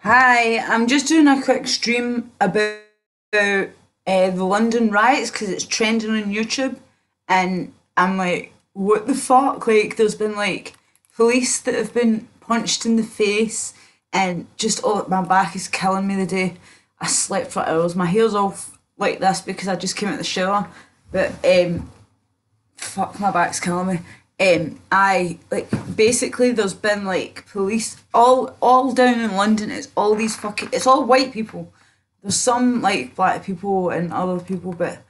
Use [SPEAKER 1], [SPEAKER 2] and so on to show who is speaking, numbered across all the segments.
[SPEAKER 1] Hi, I'm just doing a quick stream about the London riots because it's trending on YouTube, and I'm like, what the fuck? Like, there's been like police that have been punched in the face, and just my back is killing me the day I slept for hours. My hair's all like this because I just came out of the shower, but fuck, my back's killing me. I like basically there's been like police all down in London. It's all these fucking it's all white people. There's some like black people and other people, but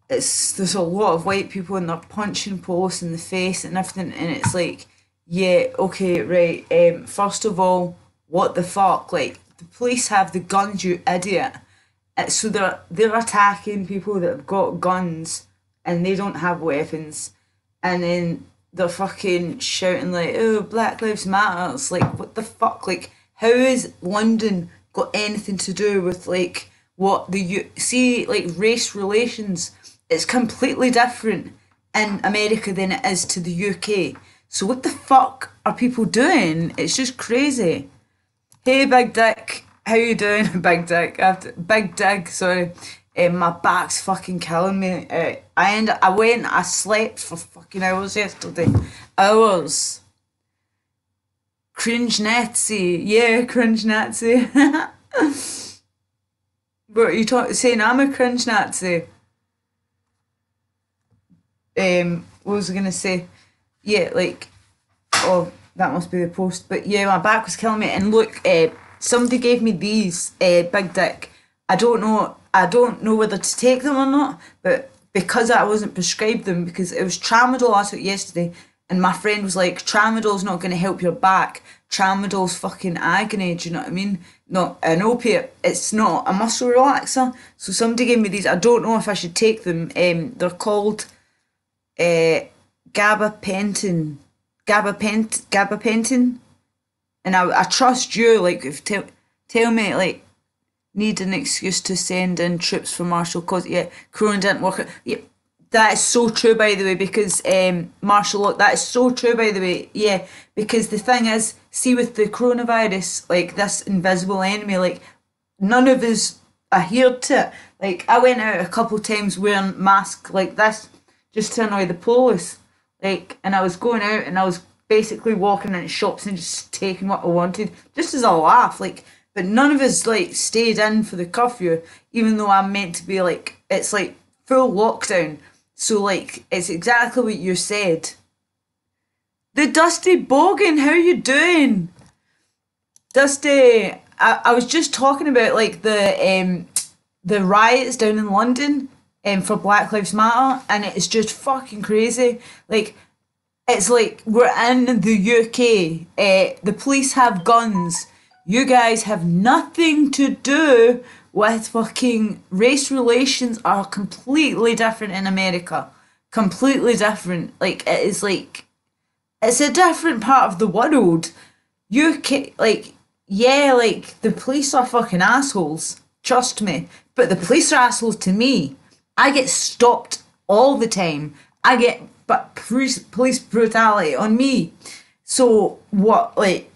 [SPEAKER 1] there's a lot of white people and they're punching police in the face and everything. And it's like, yeah, okay, right. First of all, what the fuck? Like the police have the guns, you idiot. So they're attacking people that have got guns and they don't have weapons, and then they're fucking shouting like, "Oh, Black Lives Matter!" It's like, what the fuck? Like, how is London got anything to do with like what see like race relations? It's completely different in America than it is to the UK. So what the fuck are people doing? It's just crazy. Hey, Big Dick. How you doing, Big Dick? Big Dig, sorry. My back's fucking killing me. I slept for fucking hours yesterday. Hours. Cringe Nazi. Yeah, cringe Nazi. What are you saying? I'm a cringe Nazi. What was I gonna say? Yeah, like, oh, that must be the post. But yeah, my back was killing me. And look, somebody gave me these, Big Dick. I don't know whether to take them or not, but because I wasn't prescribed them, because it was Tramadol I took yesterday, and my friend was like, Tramadol's not going to help your back. Tramadol's fucking agony, do you know what I mean? Not an opiate, it's not a muscle relaxer. So somebody gave me these. I don't know if I should take them. They're called uh, gabapentin. Gabapentin. And I trust you, like, if tell me, like, need an excuse to send in troops for martial cause. Yeah, Corona didn't work out. Yeah, that is so true, by the way, because martial law, that is so true, by the way. Yeah, because the thing is, see, with the coronavirus, like, this invisible enemy, like, none of us adhered to it. Like, I went out a couple of times wearing masks like this just to annoy the police. Like, and I was going out and I was basically walking into shops and just taking what I wanted, just as a laugh. Like, but none of us like stayed in for the curfew, even though I'm meant to be like it's like full lockdown. So like it's exactly what you said. The Dusty Bogan, how you doing? Dusty, I was just talking about like the riots down in London for Black Lives Matter, and it's just fucking crazy. Like it's like we're in the UK. The police have guns. You guys have nothing to do with fucking race relations are completely different in America. Completely different. Like it is like it's a different part of the world. UK like yeah, like the police are fucking assholes. Trust me. But the police are assholes to me. I get stopped all the time. I get but police brutality on me. So what like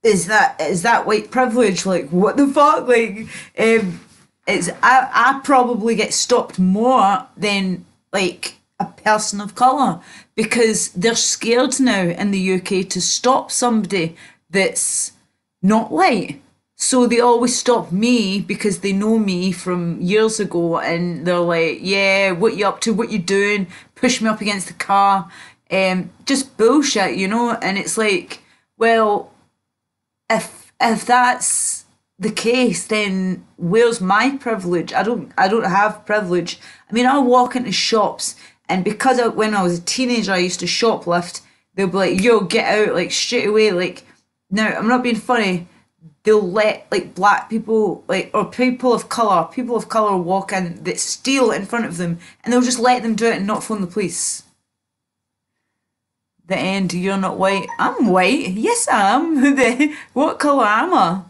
[SPEAKER 1] is that white privilege? Like what the fuck? Like it's I probably get stopped more than like a person of colour because they're scared now in the UK to stop somebody that's not white. So they always stop me because they know me from years ago and they're like, yeah, what you up to, what you doing, push me up against the car. Just bullshit, you know? And it's like, well, if that's the case, then where's my privilege? I don't have privilege. I mean, I walk into shops, and because when I was a teenager, I used to shoplift. They'll be like, "Yo, get out!" Like straight away. Like, now I'm not being funny. They'll let like black people, like or people of color walk in that steal in front of them, and they'll just let them do it and not phone the police. The end. You're not white. I'm white. Yes, I am. What colour am I?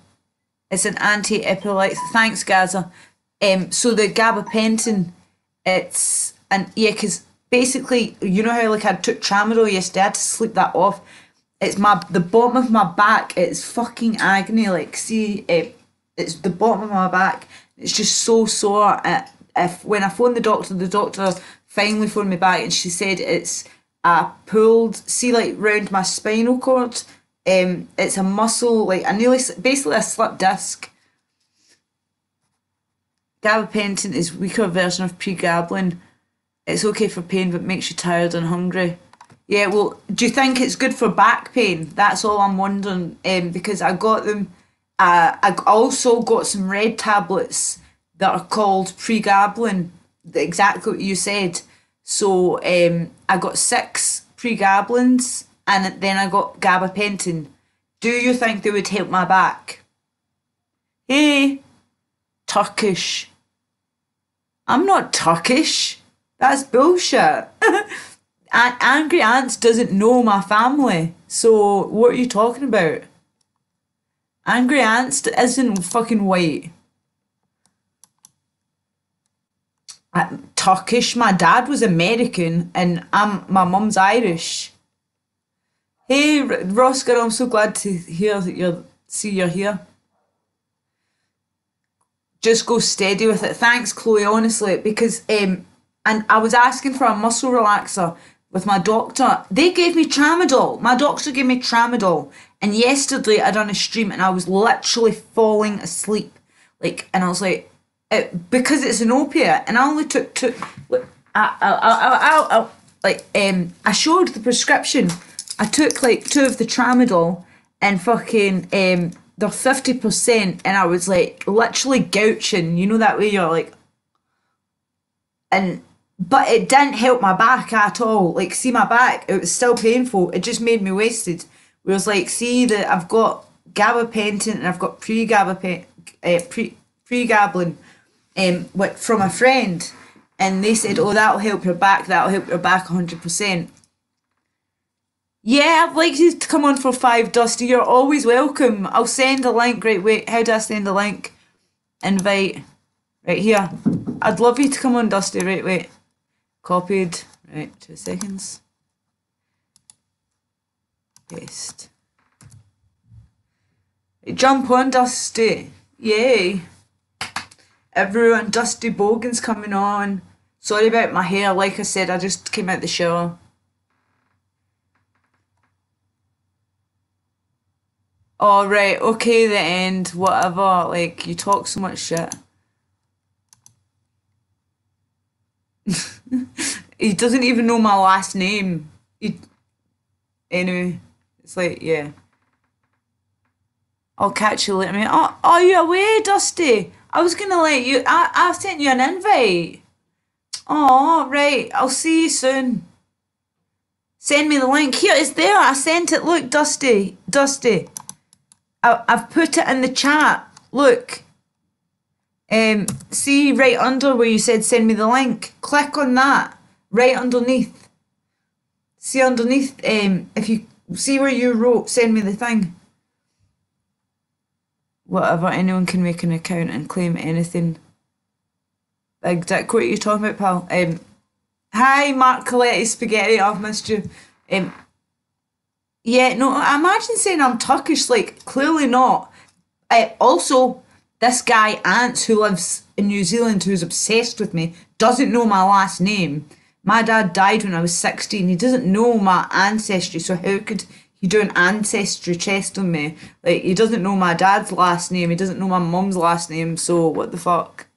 [SPEAKER 1] It's an anti-epileptic. Thanks, Gaza. So the gabapentin, it's and yeah, because basically, you know how like I took tramadol yesterday, I had to sleep that off. It's the bottom of my back. It's fucking agony. Like, see, it's the bottom of my back. It's just so sore. If when I phoned the doctor finally phoned me back, and she said it's pulled. See, like round my spinal cord. It's a muscle. Like I nearly, basically a slip disc. Gabapentin is weaker version of pregabalin. It's okay for pain, but makes you tired and hungry. Yeah, well, do you think it's good for back pain? That's all I'm wondering. Because I got them. I also got some red tablets that are called pregabalin. Exactly what you said. So I got 6 pregabalins, and then I got gabapentin. Do you think they would help my back? Hey, Turkish. I'm not Turkish. That's bullshit. Angry Ants doesn't know my family. So what are you talking about? Angry Ants isn't fucking white. Turkish. My dad was American and my mum's Irish. Hey, Roscar, I'm so glad to hear that you're here. Just go steady with it. Thanks, Chloe, honestly, because and I was asking for a muscle relaxer with my doctor. They gave me tramadol. My doctor gave me tramadol. And yesterday I done a stream and I was literally falling asleep. Like, and I was like, because it's an opiate, and I only took two. Look, I showed the prescription. I took like 2 of the tramadol, and fucking they're 50%, and I was like literally gouching. You know that way you're like, but it didn't help my back at all. Like, see my back, it was still painful. It just made me wasted. Whereas, like, see that I've got gabapentin and I've got pregabalin, from a friend, and they said, "Oh, that'll help your back. That'll help your back 100%." Yeah, I'd like you to come on for 5, Dusty. You're always welcome. I'll send a link. Right, wait. How do I send a link? Invite. Right here. I'd love you to come on, Dusty. Right, wait. Copied. Right, 2 seconds. Paste. Right, jump on, Dusty. Yay. Everyone, Dusty Bogan's coming on. Sorry about my hair. Like I said, I just came out the shower. Oh, right. Okay, the end. Whatever. Like, you talk so much shit. He doesn't even know my last name. Anyway, it's like, yeah. I'll catch you later, mate. Oh, are you away, Dusty? I was gonna let you. I sent you an invite. Oh, right. I'll see you soon. Send me the link. Here, it's there. I sent it. Look, Dusty. Dusty. I've put it in the chat. Look. See right under where you said send me the link. Click on that. Right underneath. See underneath, if you see where you wrote send me the thing. Whatever, anyone can make an account and claim anything. Big Dick, what are you talking about, pal? Hi, Mark Coletti Spaghetti, I've missed you. Yeah, no, imagine saying I'm Turkish, like, clearly not. Also, this guy, Ants, who lives in New Zealand, who's obsessed with me, doesn't know my last name. My dad died when I was 16. He doesn't know my ancestry, so how could he do an ancestry test on me? Like, he doesn't know my dad's last name. He doesn't know my mum's last name, so what the fuck?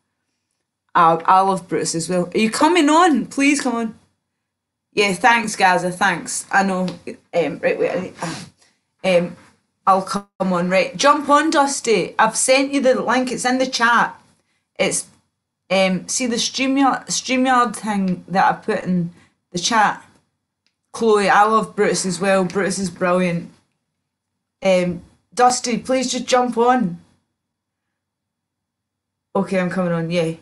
[SPEAKER 1] I love Brutus as well. Are you coming on? Please come on. Yeah, thanks, Gaza, thanks. I know. Right, wait. I'll come on, right. Jump on, Dusty. I've sent you the link. It's in the chat. It's see the StreamYard thing that I put in the chat. Chloe, I love Brutus as well. Brutus is brilliant. Dusty, please just jump on. Okay, I'm coming on, yeah.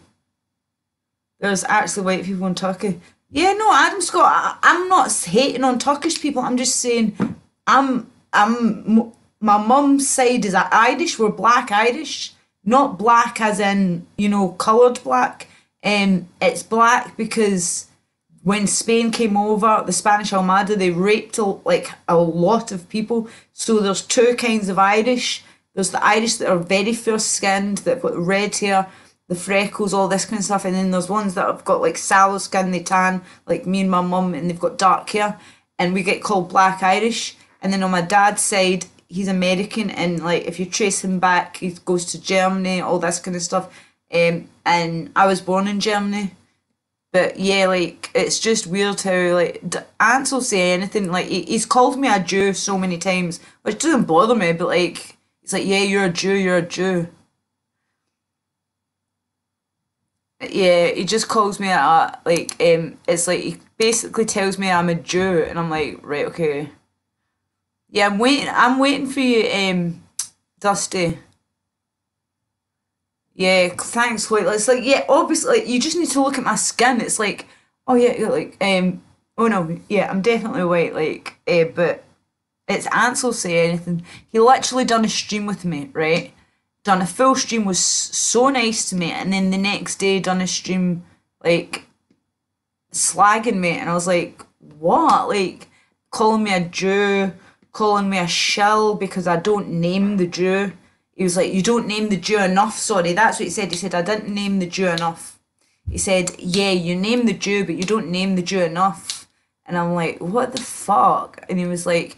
[SPEAKER 1] There's actually white people in Turkey. Yeah, no, Adam Scott, I'm not hating on Turkish people. I'm just saying my mum's side is Irish. We're black Irish. Not black as in, coloured black. It's black because when Spain came over, the Spanish Armada, they raped like a lot of people. So there's two kinds of Irish. There's the Irish that are very fair skinned, that have got red hair, the freckles, all this kind of stuff, and then there's ones that have got like sallow skin, they tan, like me and my mum, and they've got dark hair, and we get called Black Irish. And then on my dad's side, he's American, and like if you trace him back, he goes to Germany, all this kind of stuff. And I was born in Germany. But yeah, like, it's just weird how, like, Ants will say anything. Like, he's called me a Jew so many times, which doesn't bother me, but, like, he's like, yeah, you're a Jew, you're a Jew. Yeah, he just calls me it's like, he basically tells me I'm a Jew, and I'm like, right, okay. Yeah, I'm waiting for you, Dusty. Yeah, thanks, Lloyd. It's like, yeah, obviously, like, you just need to look at my skin. It's like, oh yeah, you're like, oh no, yeah, I'm definitely white, like, but it's Ansel say anything. He literally done a stream with me, right? Done a full stream, was so nice to me, and then the next day done a stream, like, slagging me, and I was like, what? Like, calling me a Jew, calling me a shill because I don't name the Jew. He was like, you don't name the Jew enough, sorry, that's what he said. He said, I didn't name the Jew enough. He said, yeah, you name the Jew, but you don't name the Jew enough. And I'm like, what the fuck? And he was like,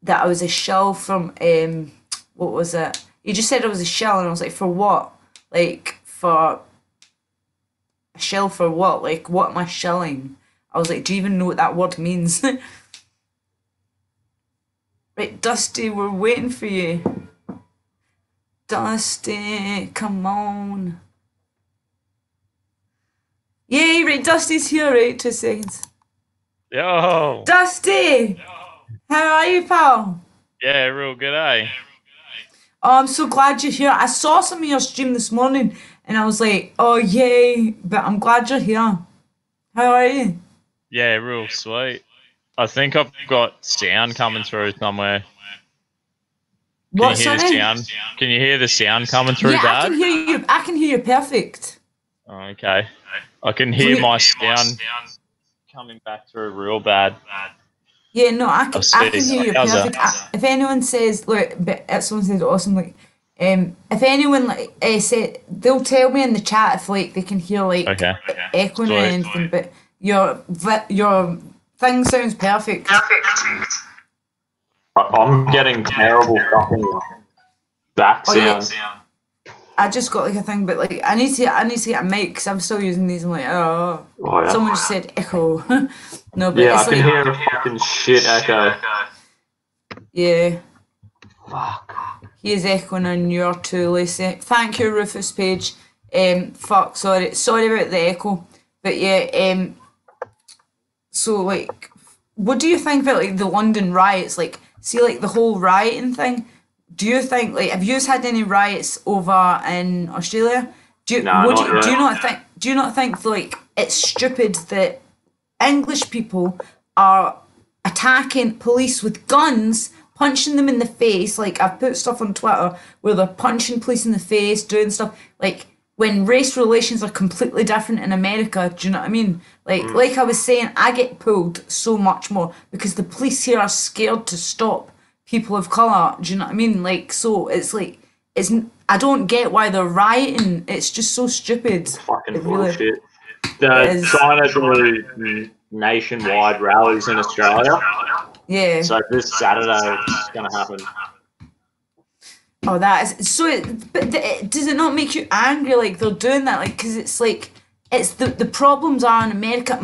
[SPEAKER 1] that I was a shill from, what was it? He just said I was a shill, and I was like, for what? Like, for a shill for what? Like, what am I shilling? I was like, do you even know what that word means? Right, Dusty, we're waiting for you. Dusty, come on. Yay, right, Dusty's here, right? 2 seconds.
[SPEAKER 2] Yo.
[SPEAKER 1] Dusty! How are you, pal?
[SPEAKER 2] Yeah, real good, eh?
[SPEAKER 1] Oh, I'm so glad you're here. I saw some of your stream this morning, and I was like, oh, yay, but I'm glad you're here. How are you?
[SPEAKER 2] Yeah, real sweet. I think I've got sound coming through somewhere. Can
[SPEAKER 1] What,
[SPEAKER 2] you hear the
[SPEAKER 1] sorry?
[SPEAKER 2] sound? Can you hear the sound coming through,
[SPEAKER 1] Yeah,
[SPEAKER 2] Dad?
[SPEAKER 1] I can hear you. I can hear you perfect.
[SPEAKER 2] Oh, okay. I can hear my sound coming back through real bad.
[SPEAKER 1] Yeah, no,
[SPEAKER 2] I'll
[SPEAKER 1] I
[SPEAKER 2] see.
[SPEAKER 1] can hear you
[SPEAKER 2] How's
[SPEAKER 1] perfect.
[SPEAKER 2] that?
[SPEAKER 1] If anyone says, look, but if someone says awesome, like, if anyone like say, they'll tell me in the chat if like they can hear like
[SPEAKER 2] Okay.
[SPEAKER 1] echoing or
[SPEAKER 2] Sweet.
[SPEAKER 1] anything. But your thing sounds perfect.
[SPEAKER 3] I'm getting terrible fucking back
[SPEAKER 1] Oh yeah,
[SPEAKER 3] sound.
[SPEAKER 1] I just got like a thing, but like I need to get a mic because I'm still using these. I'm like, oh,
[SPEAKER 3] Oh, yeah.
[SPEAKER 1] someone just said echo. No, but
[SPEAKER 3] Yeah, I
[SPEAKER 1] it's
[SPEAKER 3] can
[SPEAKER 1] like,
[SPEAKER 3] hear a fucking shit echo.
[SPEAKER 1] yeah.
[SPEAKER 3] Fuck.
[SPEAKER 1] He is echoing on your too, Lacey. Thank you, Rufus Page. Fuck, sorry about the echo. But yeah, so like, what do you think about like the London riots? Like, see, like the whole rioting thing. Do you think like have you had any riots over in Australia?
[SPEAKER 3] Nah, not yet.
[SPEAKER 1] Do you not think like it's stupid that English people are attacking police with guns, punching them in the face? Like I've put stuff on Twitter where they're punching police in the face, doing stuff like when race relations are completely different in America. Do you know what I mean? Like I was saying, I get pulled so much more because the police here are scared to stop people of colour. Do you know what I mean? Like so, it's like I don't get why they're rioting. It's just so stupid.
[SPEAKER 3] Fucking
[SPEAKER 1] It really
[SPEAKER 3] bullshit.
[SPEAKER 1] it
[SPEAKER 3] They're
[SPEAKER 1] is.
[SPEAKER 3] trying to do nationwide rallies in Australia.
[SPEAKER 1] Yeah.
[SPEAKER 3] So this Saturday it's going to happen.
[SPEAKER 1] Oh, that is so. Does it not make you angry? Like they're doing that, like because it's like it's the problems are in America.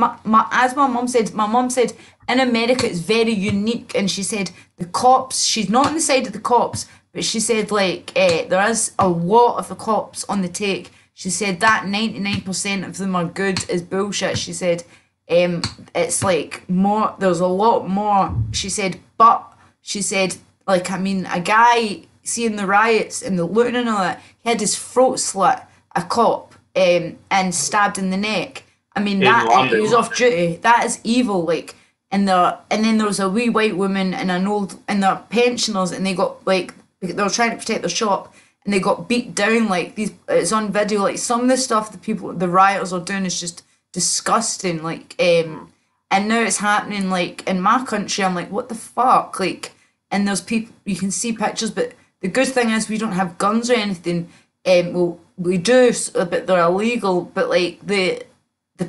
[SPEAKER 1] As my mum said in America it's very unique, and she said the cops. She's not on the side of the cops, but she said like there is a lot of the cops on the take. She said that 99% of them are good is bullshit. She said it's like more. There's a lot more. She said, but she said like I mean a guy seeing the riots and the looting and all that, he had his throat slit, a cop, and stabbed in the neck. I mean,
[SPEAKER 3] In
[SPEAKER 1] that
[SPEAKER 3] London.
[SPEAKER 1] he was off duty. That is evil. Like, and then there was a wee white woman and and they're pensioners, and they got like they were trying to protect their shop, and they got beat down. Like these, it's on video. Like some of the stuff the rioters are doing is just disgusting. Like, and now it's happening like in my country. I'm like, what the fuck? Like, and there's people, you can see pictures, but the good thing is we don't have guns or anything. Well, we do, but they're illegal. But like the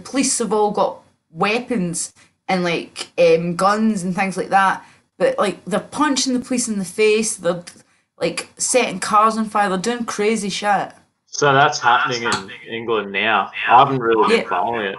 [SPEAKER 1] police have all got weapons and like guns and things like that. But like they're punching the police in the face. They're like setting cars on fire. They're doing crazy shit.
[SPEAKER 3] So that's happening in England now. I haven't really been
[SPEAKER 1] Yeah.
[SPEAKER 3] following it.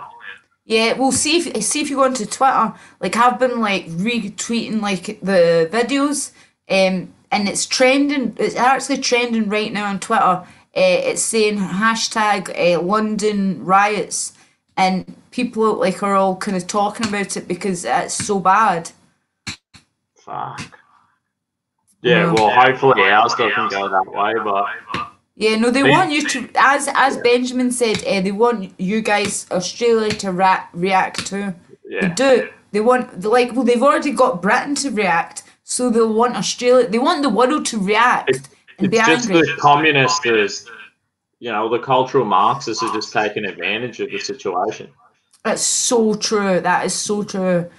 [SPEAKER 1] Yeah, well, see if you go onto Twitter, like I've been like retweeting like the videos, and it's trending. It's actually trending right now on Twitter. It's saying hashtag London riots, and people like are all kind of talking about it because it's so bad.
[SPEAKER 3] Fuck. Yeah,
[SPEAKER 1] No.
[SPEAKER 3] well, hopefully ours doesn't go that way, but
[SPEAKER 1] Yeah, no, they want you to, as Benjamin said, they want you guys, Australia, to react to. They
[SPEAKER 3] yeah.
[SPEAKER 1] do. They want, like, well, they've already got Britain to react, so they'll want Australia. They want the world to react and be
[SPEAKER 3] It's just
[SPEAKER 1] angry.
[SPEAKER 3] the communists, the cultural Marxists are just taking advantage of the situation.
[SPEAKER 1] It's so true. That is so true.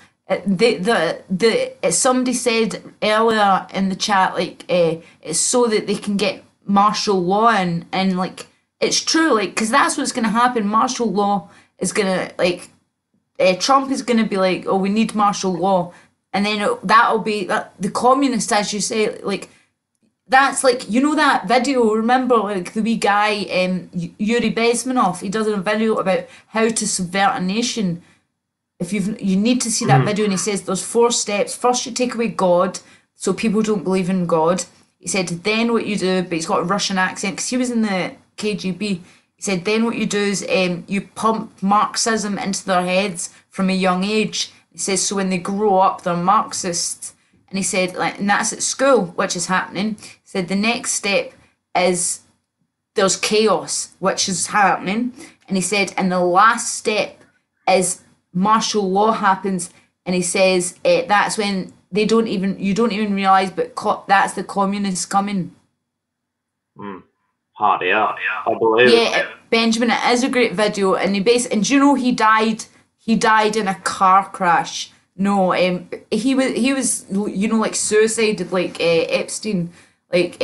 [SPEAKER 1] Somebody said earlier in the chat, like, it's so that they can get martial law in, and like, it's true, like, because that's what's going to happen. Martial law is going to, like, Trump is going to be like, oh, we need martial law. And then that'll be the communists, as you say, like, that's like, that video, remember, like the wee guy, Yuri Bezmenov, he does a video about how to subvert a nation. If you need to see that video, and he says there's 4 steps. First, you take away God, so people don't believe in God. He said, then what you do, but he's got a Russian accent because he was in the KGB. He said, then what you do is you pump Marxism into their heads from a young age. He says, so when they grow up, they're Marxists. And he said, like, and that's at school, which is happening. He said, the next step is there's chaos, which is happening. And he said, and the last step is martial law happens. And he says, that's when you don't even realise, but that's the communists coming.
[SPEAKER 3] Hard out. I believe it.
[SPEAKER 1] Yeah, Benjamin, it is a great video, and and do you know he died? He died in a car crash. No, he was like suicided, like Epstein, like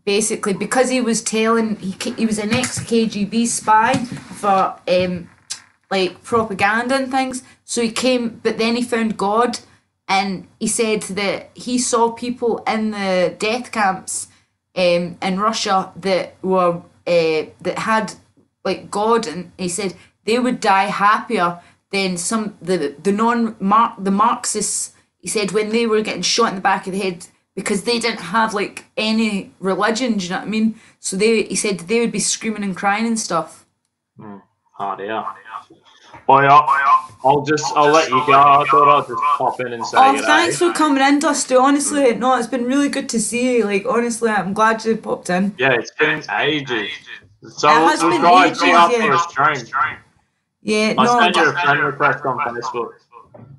[SPEAKER 1] basically because he was telling he was an ex-KGB spy for like propaganda and things. So he came, but then he found God, and he said that he saw people in the death camps in Russia that were that had like God, and he said they would die happier than the Marxists. He said when they were getting shot in the back of the head because they didn't have like any religion. Do you know what I mean? So he said they would be screaming and crying and stuff.
[SPEAKER 3] Hard out. Well, I'll let you go. I thought I'd just pop in and say
[SPEAKER 1] Oh,
[SPEAKER 3] g'day.
[SPEAKER 1] thanks for coming in, Dusty. Honestly, no, it's been really good to see you. Like, honestly, I'm glad you popped in.
[SPEAKER 3] Yeah, it's been ages. So
[SPEAKER 1] It has been
[SPEAKER 3] try and
[SPEAKER 1] ages,
[SPEAKER 3] be up
[SPEAKER 1] yeah.
[SPEAKER 3] for a stream.
[SPEAKER 1] Yeah,
[SPEAKER 3] I
[SPEAKER 1] no,
[SPEAKER 3] sent you a friend request on Facebook.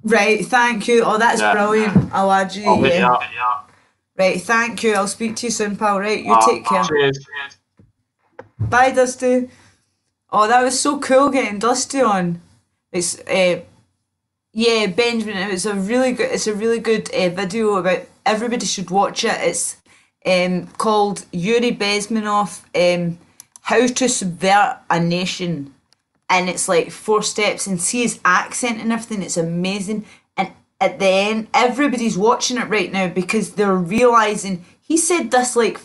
[SPEAKER 1] right, thank you. Oh, that's
[SPEAKER 3] Yeah.
[SPEAKER 1] brilliant. I'll add you.
[SPEAKER 3] I'll hit you
[SPEAKER 1] Yeah.
[SPEAKER 3] up.
[SPEAKER 1] Right, thank you. I'll speak to you soon, pal. Right, you take care.
[SPEAKER 3] Cheers.
[SPEAKER 1] Bye, Dusty. Oh, that was so cool getting Dusty on. It's yeah, Benjamin. It's a really good video about. Everybody should watch it. It's called Yuri Bezmenov, How to Subvert a Nation, and it's like 4 steps. And see his accent and everything. It's amazing. And at the end, everybody's watching it right now because they're realizing he said this like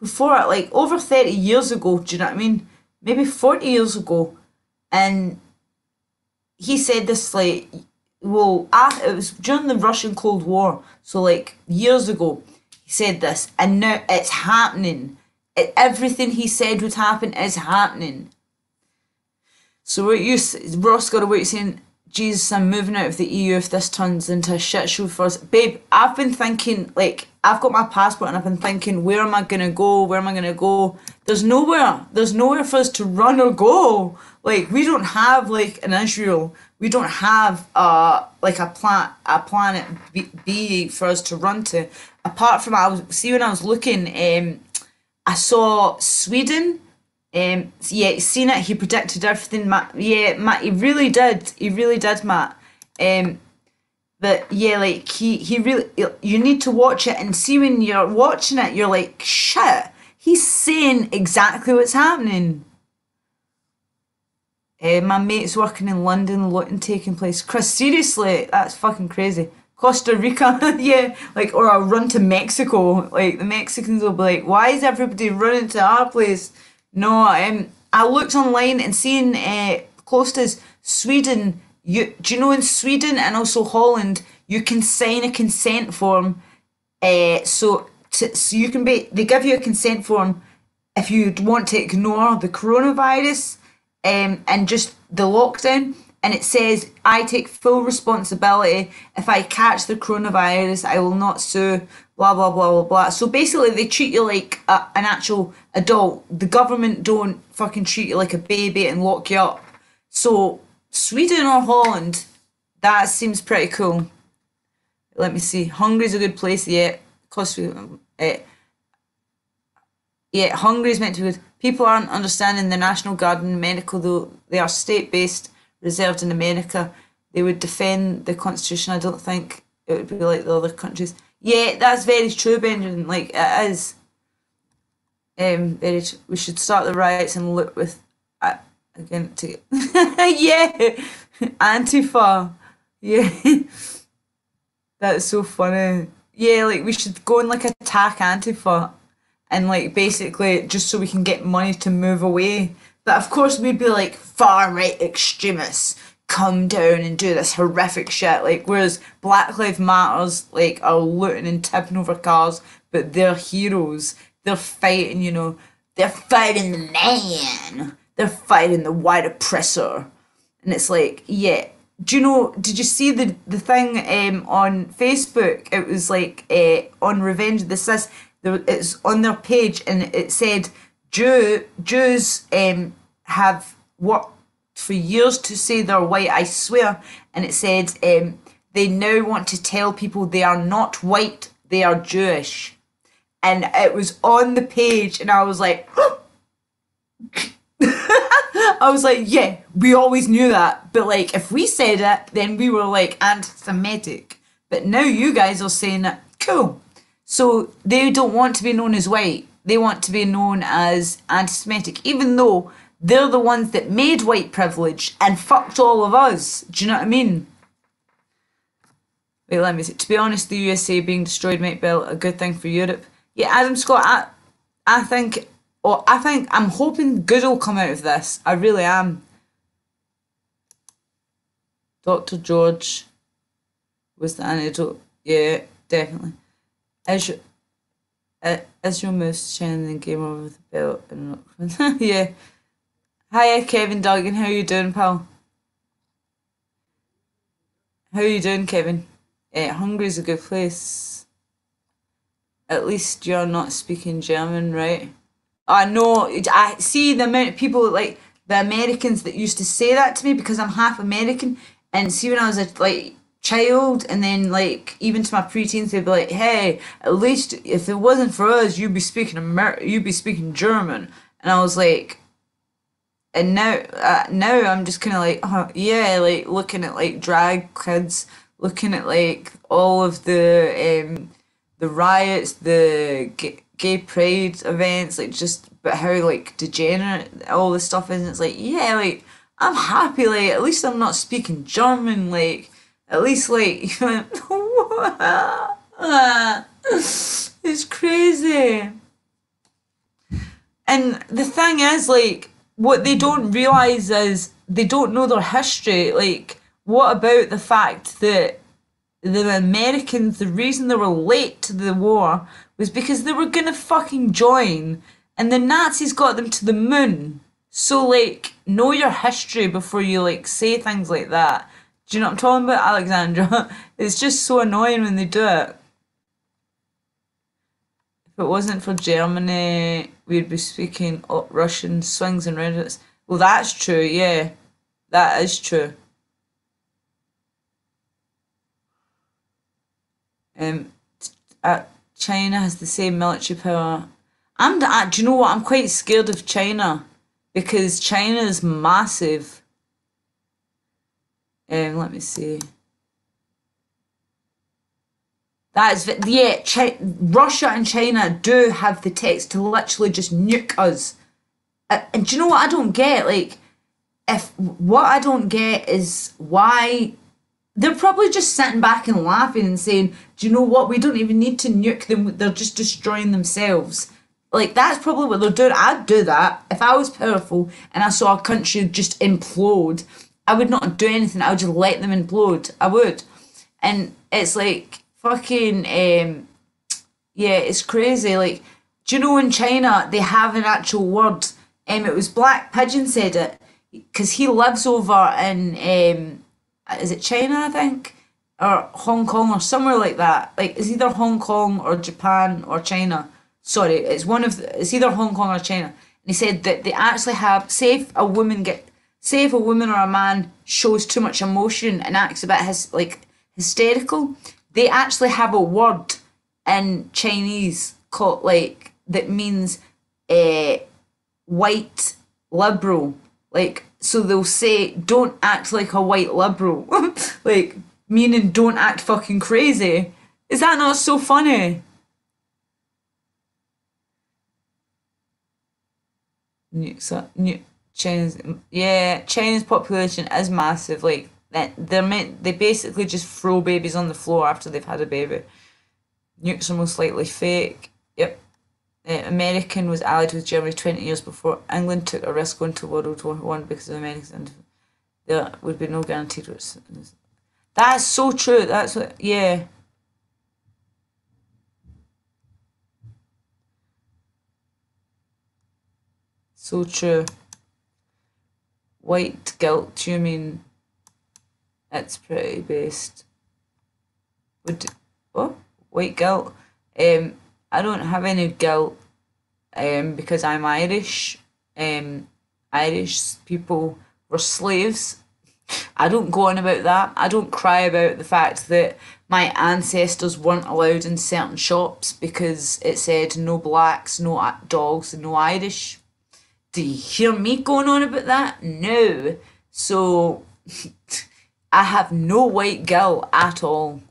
[SPEAKER 1] before, like over 30 years ago. Do you know what I mean? Maybe 40 years ago. And he said this like, well, it was during the Russian Cold War, so like years ago, he said this, and now it's happening. Everything he said would happen is happening. So Ross got away saying, Jesus, I'm moving out of the EU if this turns into a shit show for us. Babe, I've been thinking, like, I've got my passport and I've been thinking, where am I going to go? Where am I going to go? There's nowhere for us to run or go. Like, we don't have, like, in Israel, we don't have, like, a planet B for us to run to. Apart from, when I was looking, I saw Sweden, Yeah, seen it. He predicted everything, Matt. Yeah, Matt, he really did. He really did, Matt. But yeah, like he really. You need to watch it and see when you're watching it, you're like, shit. He's saying exactly what's happening. My mate's working in London, looting taking place. Chris, seriously, that's fucking crazy. Costa Rica, yeah, like, or I'll run to Mexico. Like, the Mexicans will be like, why is everybody running to our place? No, I looked online and seeing close to Sweden, do you know in Sweden and also Holland, you can sign a consent form. So you can they give you a consent form if you want to ignore the coronavirus and just the lockdown, and it says, I take full responsibility. If I catch the coronavirus, I will not sue, blah, blah, blah, blah, blah. So basically, they treat you like an actual adult. The government don't fucking treat you like a baby and lock you up. So, Sweden or Holland, that seems pretty cool. Let me see. Hungary's a good place, yeah. Yeah, Hungary's meant to be good. People aren't understanding the National Guard and medical, though they are state-based, reserved in America. They would defend the Constitution. I don't think it would be like the other countries. Yeah, that's very true, Benjamin. Like, it is. We should start the riots and look with... again, to... yeah! Antifa. Yeah. That's so funny. Yeah, like, we should go and, like, attack Antifa. And like basically just so we can get money to move away. But of course we'd be like far right extremists come down and do this horrific shit. Like whereas Black Lives Matters like are looting and tipping over cars, but they're heroes. They're fighting, they're fighting the man. They're fighting the white oppressor. And it's like, yeah. Did you see the thing on Facebook? It was like on Revenge of the Sis. It's on their page and it said Jews have worked for years to say they're white, I swear. And it said they now want to tell people they are not white, they are Jewish. And it was on the page and I was like... I was like, yeah, we always knew that. But like, if we said it, then we were like anti-Semitic. But now you guys are saying it. Cool. So they don't want to be known as white. They want to be known as anti-Semitic, even though they're the ones that made white privilege and fucked all of us. Do you know what I mean? Wait, let me see. To be honest, the USA being destroyed might be a good thing for Europe. Yeah, Adam Scott, I'm hoping good will come out of this. I really am. Dr. George was the antidote. Yeah, definitely. Israel moves to China and game over the belt and yeah. Hiya Kevin Duggan, how you doing, pal? How you doing, Kevin? Hungary's a good place. At least you're not speaking German, right? I know. I see the amount of people like the Americans that used to say that to me because I'm half American. And see when I was a child, and then like even to my preteens, they'd be like, "Hey, at least if it wasn't for us, you'd be speaking German." And I was like, and now I'm just kind of like, oh yeah, like looking at like drag kids, looking at like all of the riots, the gay pride events, like just but how like degenerate all this stuff is. And it's like, yeah, like I'm happy, like at least I'm not speaking German, like at least like it's crazy. And the thing is, like, what they don't realise is they don't know their history. Like, what about the fact that the Americans, the reason they were late to the war was because they were gonna fucking join, and the Nazis got them to the moon. So, like, know your history before you, like, say things like that. Do you know what I'm talking about, Alexandra? It's just so annoying when they do it. If it wasn't for Germany, we'd be speaking Russian swings and roundabouts. Well, that's true, yeah. That is true. Um, China has the same military power. Do you know what? I'm quite scared of China. because China's massive. Let me see. Russia and China do have the techs to literally just nuke us. And do you know what I don't get? Like, what I don't get is why they're probably just sitting back and laughing and saying, do you know what? We don't even need to nuke them. They're just destroying themselves. Like, that's probably what they're doing. I'd do that. If I was powerful and I saw a country just implode, I would not do anything. I would just let them implode. I would. And it's like, fucking, yeah, it's crazy. Like, do you know in China, they have an actual word? It was Black Pigeon said it, because he lives over in, is it China, I think? Or Hong Kong or somewhere like that. Like, it's either Hong Kong or Japan or China. Sorry, it's either Hong Kong or China. And he said that they actually have, say if a woman or a man shows too much emotion and acts a bit hysterical, they actually have a word in Chinese called, like, that means white liberal. Like, so they'll say, don't act like a white liberal. Like, meaning don't act fucking crazy. Is that not so funny? China's population is massive. Like, they basically just throw babies on the floor after they've had a baby. Nukes are most likely fake. Yep. American was allied with Germany 20 years before England took a risk going to World War One because of Americans, and there would be no guaranteed. That's so true. That's what. Yeah. So true. White guilt, you mean? It's pretty based. What? White guilt? I don't have any guilt because I'm Irish. Irish people were slaves. I don't go on about that. I don't cry about the fact that my ancestors weren't allowed in certain shops because it said no blacks, no dogs, and no Irish. Do you hear me going on about that? No. So I have no white guilt at all.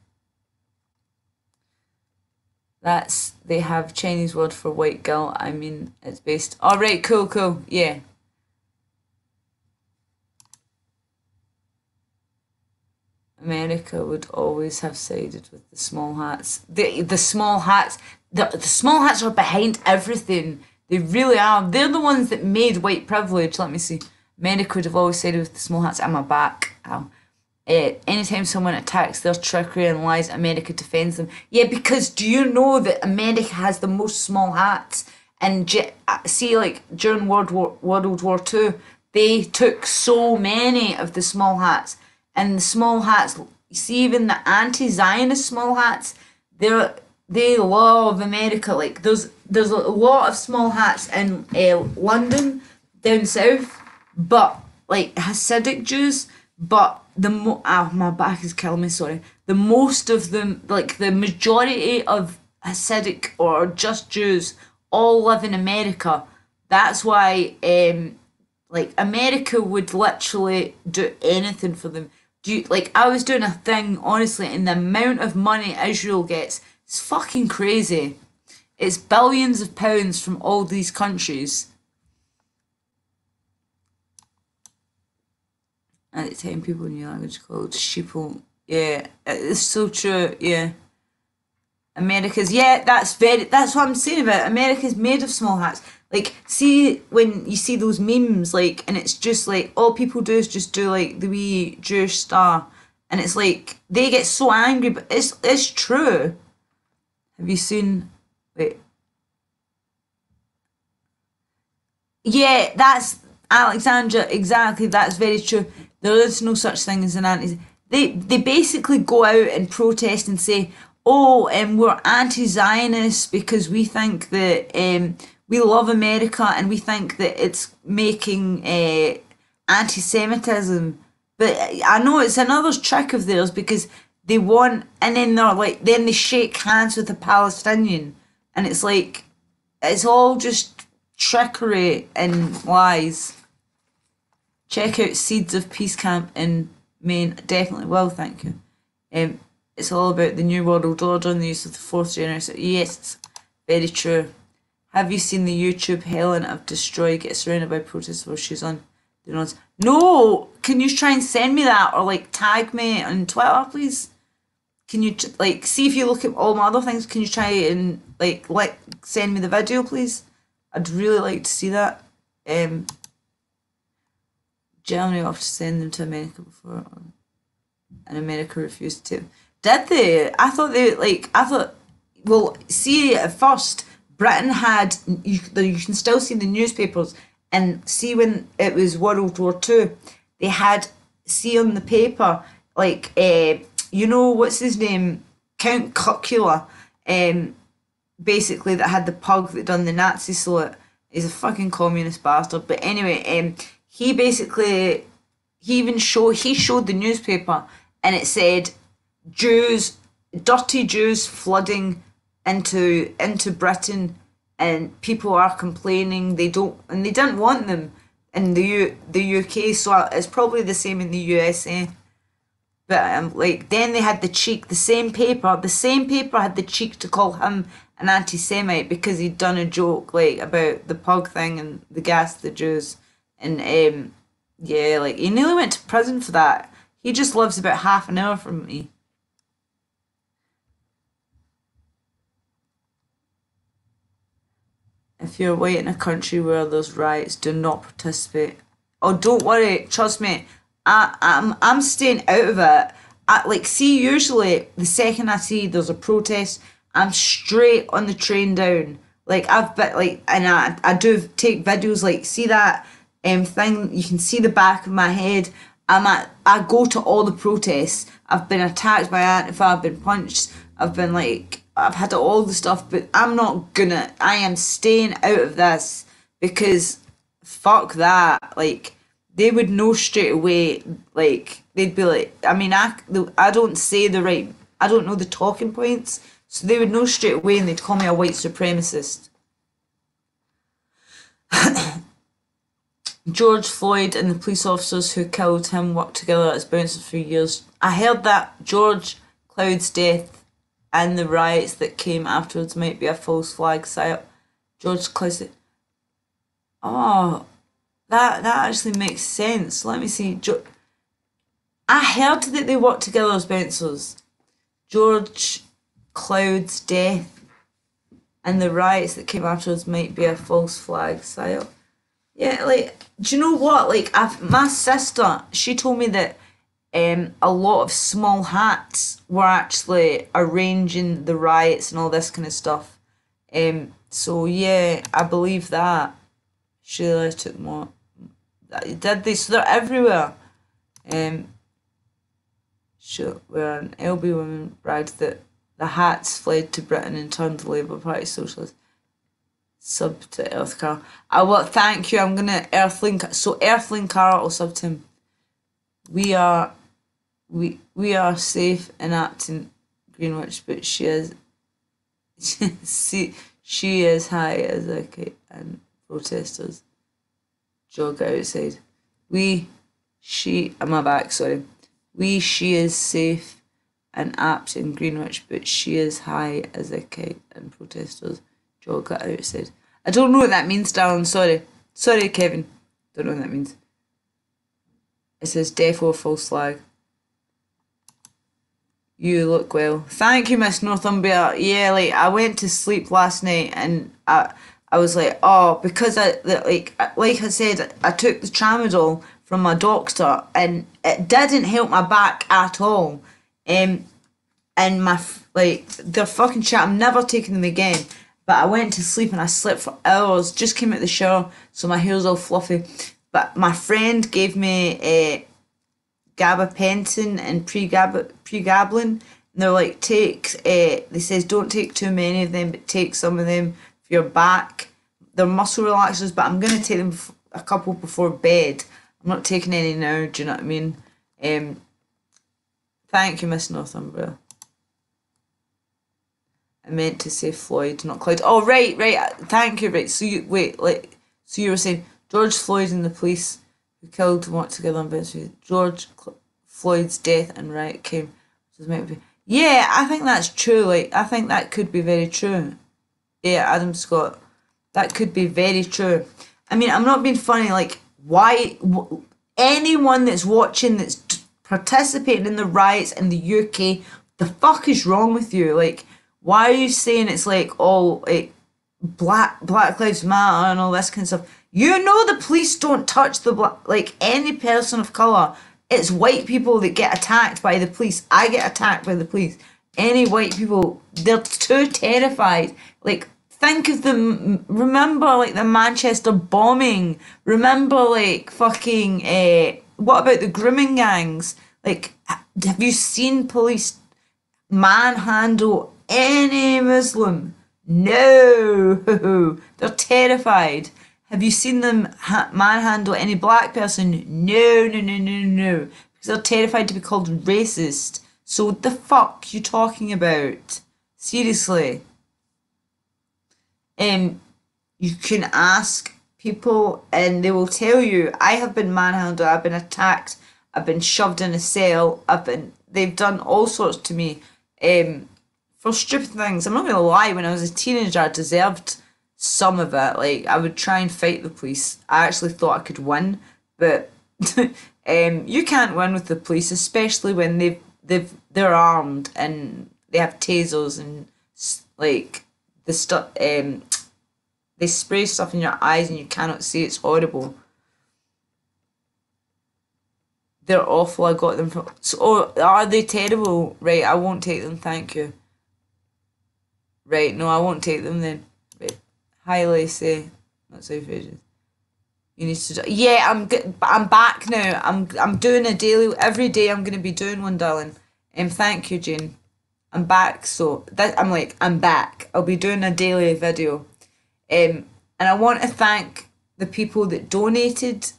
[SPEAKER 1] They have Chinese word for white guilt. I mean, it's based. All right, cool. Yeah. America would always have sided with the small hats. The small hats. The small hats are behind everything. They really are. They're the ones that made white privilege. Let me see. America would have always sided with the small hats. I'm a back. Ow. Anytime someone attacks their trickery and lies, America defends them. Yeah, because do you know that America has the most small hats? And see, like, during World War Two, they took so many of the small hats. And the small hats, you see, even the anti-Zionist small hats, they love America. Like, there's a lot of small hats in London, down south, but, like, Hasidic Jews, but my back is killing me, sorry. The most of them, like the majority of Hasidic or just Jews all live in America. That's why, like, America would literally do anything for them. I was doing a thing, honestly, and the amount of money Israel gets, it's fucking crazy. It's billions of pounds from all these countries. At the time, people in your language called sheeple. Yeah, it's so true. Yeah, that's what I'm saying about it. America's made of small hats. Like, see when you see those memes, like, and it's just like all people do is just do like the wee Jewish star, and it's like they get so angry, but it's true. Have you seen? Wait. Yeah, that's Alexandra. Exactly, that's very true. There is no such thing as an anti. They basically go out and protest and say, "Oh, we're anti-Zionists because we think that we love America and we think that it's making anti-Semitism." But I know it's another trick of theirs because they want, and then then they shake hands with a Palestinian, and it's like it's all just trickery and lies. Check out Seeds of Peace Camp in Maine. Definitely will, thank you. It's all about the New World Order and the use of the fourth generation. Yes, very true. Have you seen the YouTube Helen of Destroy get surrounded by protesters while she's on the notes? No! Can you try and send me that or like tag me on Twitter, please? Can you like see if you look at all my other things? Can you try and like send me the video, please? I'd really like to see that. Germany offered to send them to America before, and America refused to. Did they? I thought. Well, see, at first Britain had you can still see in the newspapers and see when it was World War Two, they had see on the paper like you know what's his name, Count Cuckula, basically that had the pug that done the Nazi salute. He's a fucking communist bastard. But anyway, he basically he showed the newspaper and it said Jews, dirty Jews flooding into Britain, and people are complaining they didn't want them in the UK, so it's probably the same in the USA. But like then they had the cheek, the same paper had the cheek to call him an anti-Semite because he'd done a joke like about the pug thing and the gas the Jews, and yeah, like he nearly went to prison for that. He just lives about half an hour from me. If you're white in a country where there's riots, do not participate. Oh, don't worry, trust me. I'm staying out of it. Usually the second I see there's a protest, I'm straight on the train down. Like and I do take videos. Like see that thing? You can see the back of my head. I go to all the protests. I've been attacked by Antifa. I've been punched. I've had all the stuff, but I am staying out of this because fuck that. Like, they would know straight away, like, they'd be like, I mean, I don't I don't know the talking points, so they would know straight away and they'd call me a white supremacist. George Floyd and the police officers who killed him worked together as bouncers for years. I heard that George Cloud's death and the riots that came afterwards might be a false flag psyop. George Cloud. Oh, that actually makes sense. Let me see. I heard that they worked together as bouncers. George Cloud's death and the riots that came afterwards might be a false flag psyop. Yeah, like, do you know what? Like, my sister, she told me that a lot of small hats were actually arranging the riots and all this kind of stuff. So yeah, I believe that. Sheila took more. Did they? So they're everywhere. Where an LB woman bragged that the hats fled to Britain and turned the Labour Party socialist. Sub to Earthcar. I will thank you. I'm gonna Earthlink. So Earthlink Car will sub to him. We are safe and apt in Greenwich, but she is she is high as a kite and protesters jog outside. She is safe and apt in Greenwich, but she is high as a kite and protesters jog outside. I don't know what that means, darling. Sorry, Kevin. Don't know what that means. It says defo false flag. You look well. Thank you, Miss Northumbria. Yeah, like, I went to sleep last night and I was like, oh, because like I said, I took the tramadol from my doctor and it didn't help my back at all. And they're fucking shit. I'm never taking them again. But I went to sleep and I slept for hours. Just came out of the shower, so my hair's all fluffy. But my friend gave me gabapentin and pregabalin, and they're like, they says don't take too many of them, but take some of them for your back. They're muscle relaxers, but I'm going to take them a couple before bed. I'm not taking any now, do you know what I mean? Thank you, Miss Northumbria. I meant to say Floyd, not Clyde. Oh, right. Thank you. Right. So you so you were saying George Floyd and the police who killed and worked together on Benson. Floyd's death and riot came. Yeah, I think that's true. Like, I think that could be very true. Yeah, Adam Scott. That could be very true. I mean, I'm not being funny. Like, why? Anyone that's watching that's participating in the riots in the UK, the fuck is wrong with you? Like, why are you saying it's like all like Black Lives Matter and all this kind of stuff? You know the police don't touch like any person of colour. It's white people that get attacked by the police. I get attacked by the police. Any white people, they're too terrified. Like, think of them. Remember, like, the Manchester bombing. Remember, like, fucking. What about the grooming gangs? Like, have you seen police manhandle any Muslim? No, they're terrified. Have you seen them manhandle any black person? No, because they're terrified to be called racist. So what the fuck you talking about? Seriously. You can ask people and they will tell you, I have been manhandled, I've been attacked, I've been shoved in a cell, they've done all sorts to me for stupid things. I'm not going to lie, when I was a teenager I deserved some of it. Like, I would try and fight the police. I actually thought I could win, but you can't win with the police, especially when they're armed and they have tasers and like the stuff. They spray stuff in your eyes and you cannot see. It's horrible. They're awful. I got them from. So, are they terrible? Right, I won't take them. Thank you. Right, no, I won't take them then. Right. Hi, Lacy. That's how you need to. Yeah, I'm back now. I'm doing a daily. Every day I'm gonna be doing one, darling. Thank you, Jane. I'm back. So I'm back. I'll be doing a daily video. And I want to thank the people that donated.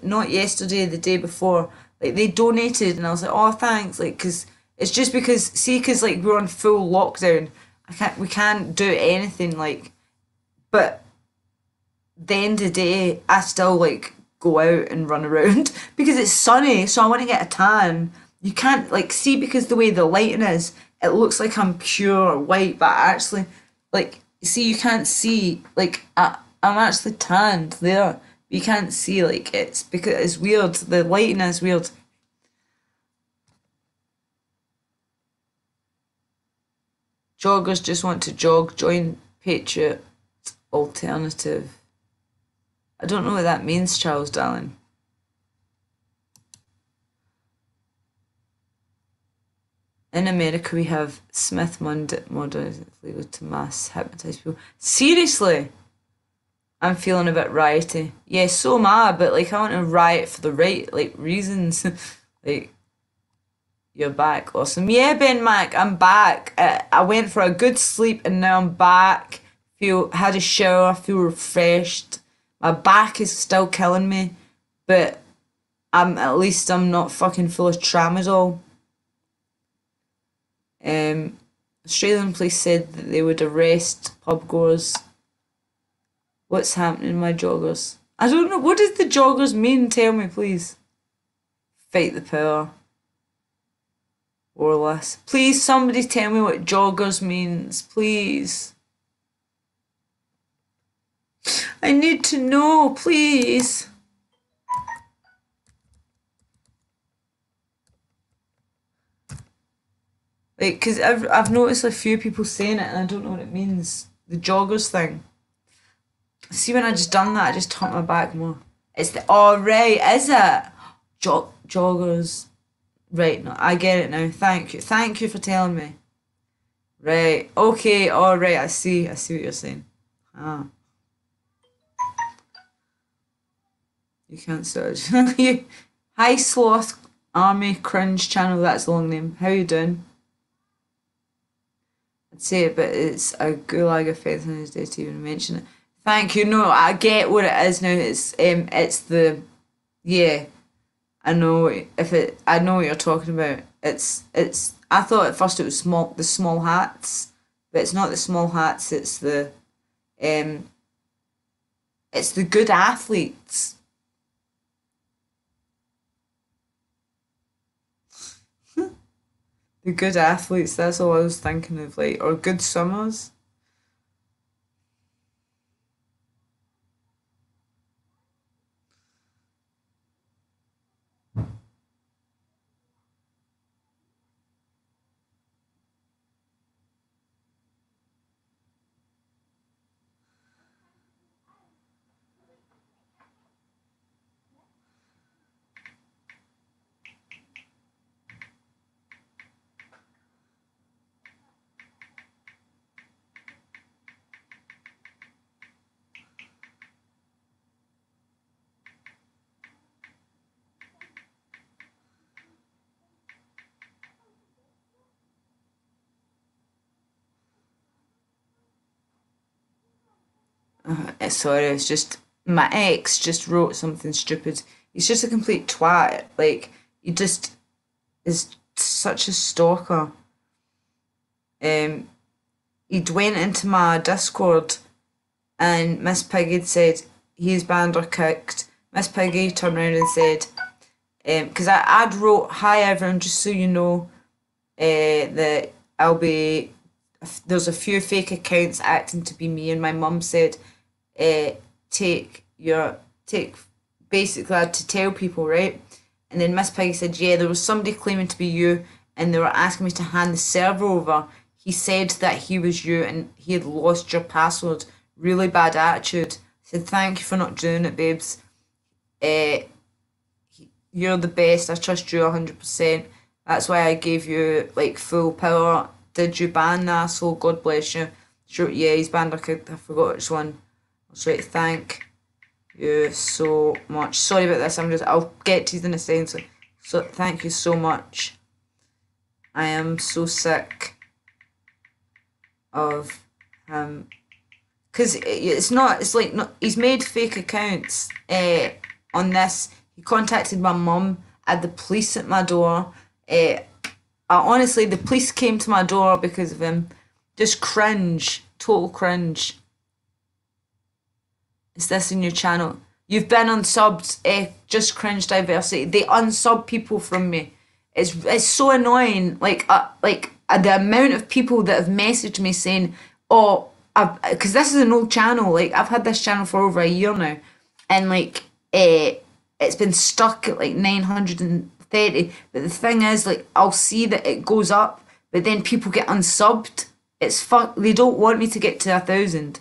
[SPEAKER 1] Not yesterday, the day before. Like, they donated, and I was like, oh, thanks. Like, cause it's just because like we're on full lockdown. We can't do anything. Like, but the end of the day, I still like go out and run around because it's sunny. So I want to get a tan. You can't like see, because the way the lighting is, it looks like I'm pure white, but actually, like, see, you can't see, like, I'm actually tanned there. You can't see, like, it's because it's weird. The lighting is weird. Joggers just want to jog. Join Patriot Alternative. I don't know what that means, Charles, darling. In America, we have Smith model. It's legal to mass hypnotise people. Seriously? I'm feeling a bit rioty. Yeah, so am I, but like, I want to riot for the right like reasons. Like, you're back, awesome. Yeah, Ben Mac, I'm back. I went for a good sleep and now I'm back. Had a shower, feel refreshed. My back is still killing me, but at least I'm not fucking full of tramadol. Australian police said that they would arrest pub goers. What's happening, my joggers? I don't know. What does the joggers mean? Tell me, please. Fight the power. Or less. Please, somebody tell me what joggers means. Please. I need to know, please. Like, because I've noticed a few people saying it and I don't know what it means. The joggers thing. See, when I just done that, I just turned my back more. It's the, oh, right, is it? Joggers. Right, no, I get it now. Thank you. Thank you for telling me. Right, okay, all right, I see what you're saying. Ah. You can't search. Hi, Sloth Army Cringe Channel, that's the long name. How you doing? I'd say it, but it's a gulag offence on his day to even mention it. Thank you. No, I get what it is now. It's the, yeah. I know what you're talking about. I thought at first it was the small hats, but it's not the small hats. It's the good athletes. The good athletes. That's all I was thinking of, like, or good swimmers. Sorry, it's just my ex just wrote something stupid. He's just a complete twat. Like, he just is such a stalker. He'd went into my Discord and Miss Piggy had said he's banned or kicked. Miss Piggy turned around and said, because I'd wrote, "Hi everyone, just so you know, that there's a few fake accounts acting to be me," and my mum said, take, basically I had to tell people, right? And then Miss Piggy said, yeah, there was somebody claiming to be you and they were asking me to hand the server over. He said that he was you and he had lost your password. Really bad attitude. I said, thank you for not doing it, babes. You're the best. I trust you 100%. That's why I gave you, like, full power. Did you ban the asshole? God bless you. Sure, yeah, he's banned. I forgot which one. I was right. Thank you so much. Sorry about this. I'll get to you in a second. So thank you so much. I am so sick of him. Because he's made fake accounts on this. He contacted my mum, had the police at my door. Honestly, the police came to my door because of him. Just cringe. Total cringe. Is this in your channel? You've been unsubbed. Just cringe diversity. They unsub people from me. It's so annoying. The amount of people that have messaged me saying, "Oh, because this is an old channel. Like, I've had this channel for over a year now, and like, it's been stuck at like 930. But the thing is, like, I'll see that it goes up, but then people get unsubbed. It's fuck. They don't want me to get to 1,000.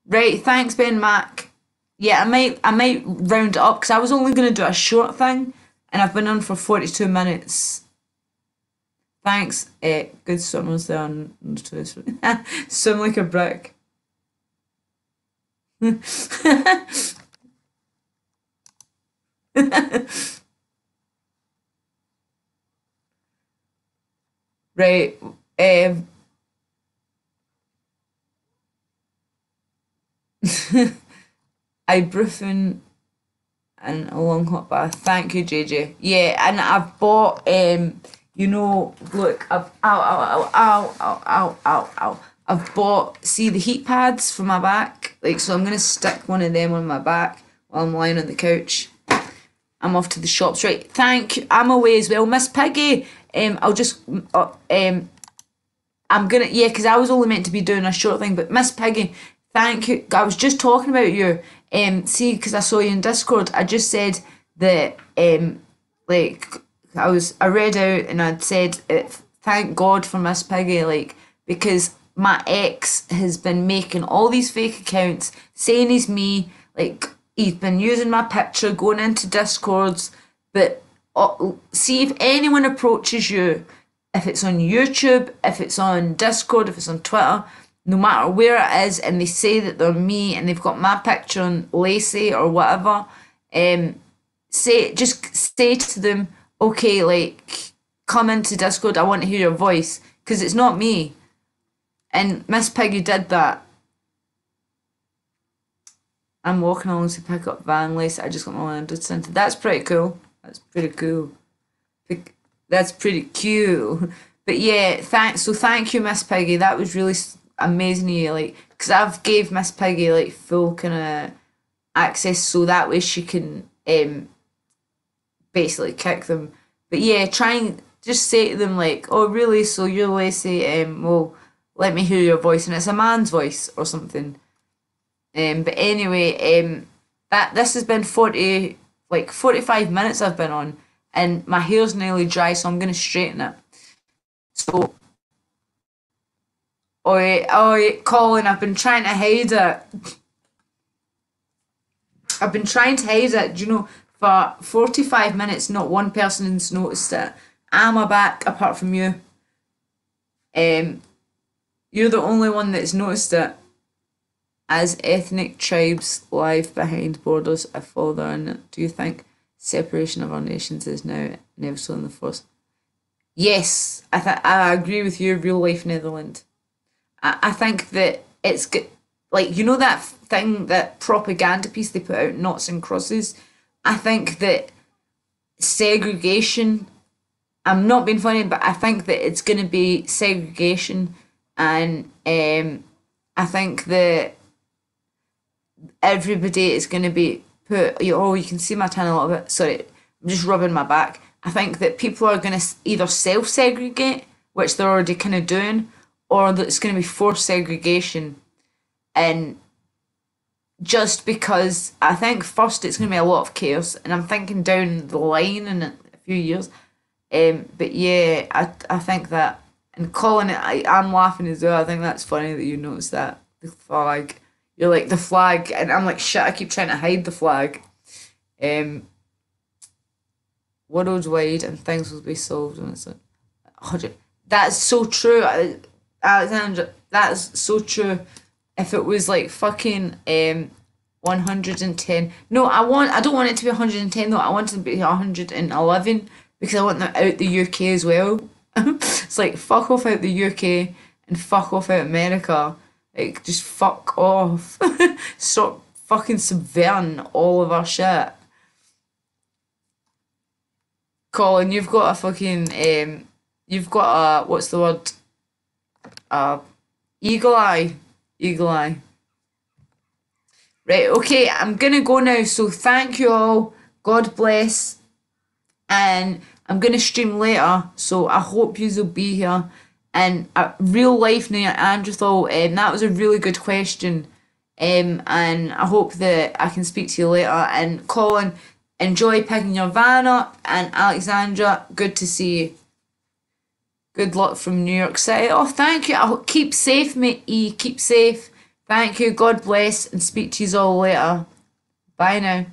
[SPEAKER 1] Right, thanks, Ben Mac. Yeah, I might round it up because I was only going to do a short thing, and I've been on for 42 minutes. Thanks, good swimmers there on Twitter. Swim like a brick. Right, ibuprofen and a long hot bath. Thank you, JJ. Yeah, and I've bought look, I've bought, see, the heat pads for my back. Like, so I'm gonna stick one of them on my back while I'm lying on the couch. I'm off to the shops, right? Thank you. I'm away as well, Miss Piggy. I'll just I'm gonna, yeah, because I was only meant to be doing a short thing, but Miss Piggy, thank you. I was just talking about you. See, because I saw you in Discord, I just said that, like, I read out and I'd said, thank God for Miss Piggy, like, because my ex has been making all these fake accounts, saying he's me, like, he's been using my picture, going into Discords, but see, if anyone approaches you, if it's on YouTube, if it's on Discord, if it's on Twitter, no matter where it is, and they say that they're me and they've got my picture on Lacy or whatever, just say to them, okay, like, come into Discord, I want to hear your voice, because it's not me. And Miss Piggy did that. I'm walking along to pick up Van Lace. I just got my window tinted. That's pretty cool. That's pretty cool. That's pretty cute. But yeah, thank you, Miss Piggy. That was really amazing of you, like, because I've gave Miss Piggy like full kind of access, so that way she can basically kick them. But yeah, try and just say to them like, "Oh, really? So you're Lacey? Well, let me hear your voice," and it's a man's voice or something. But anyway, that this has been 45 minutes I've been on, and my hair's nearly dry, so I'm gonna straighten it. So, Colin, I've been trying to hide it. I've been trying to hide it. Do you know, for 45 minutes, not one person's noticed it. Am I back apart from you? You're the only one that's noticed it. As ethnic tribes live behind borders, I fall down. Do you think separation of our nations is now inevitable in the force? Yes, I agree with you. Real life Netherlands. I think that it's good. Like, you know that thing, that propaganda piece they put out, noughts and crosses. I think that segregation. I'm not being funny, but I think that it's going to be segregation, and I think that everybody is going to be put. Oh, you can see my tan a little bit. Sorry, I'm just rubbing my back. I think that people are going to either self segregate, which they're already kind of doing, or that it's going to be forced segregation. And just because I think first it's going to be a lot of chaos, and I'm thinking down the line in a few years. But yeah, I think that, and Colin, I'm laughing as well. I think that's funny that you noticed that the flag. You're like the flag, and I'm like shit. I keep trying to hide the flag. World's wide, and things will be solved when it's like 100. That's so true, Alexandra. That's so true. If it was like fucking 110. No, I don't want it to be 110 though. I want it to be 111 because I want them out the UK as well. It's like fuck off out the UK and fuck off out America. Like just fuck off. Stop fucking subverting all of our shit. Colin, you've got a fucking you've got a, what's the word? Eagle eye. Eagle eye. Right, okay, I'm gonna go now. So thank you all. God bless. And I'm gonna stream later. So I hope you'll be here. And real life Neanderthal, that was a really good question. And I hope that I can speak to you later. And Colin, enjoy picking your van up. And Alexandra, good to see you. Good luck from New York City. Oh, thank you. Keep safe, mate. Keep safe. Thank you. God bless. And speak to you all later. Bye now.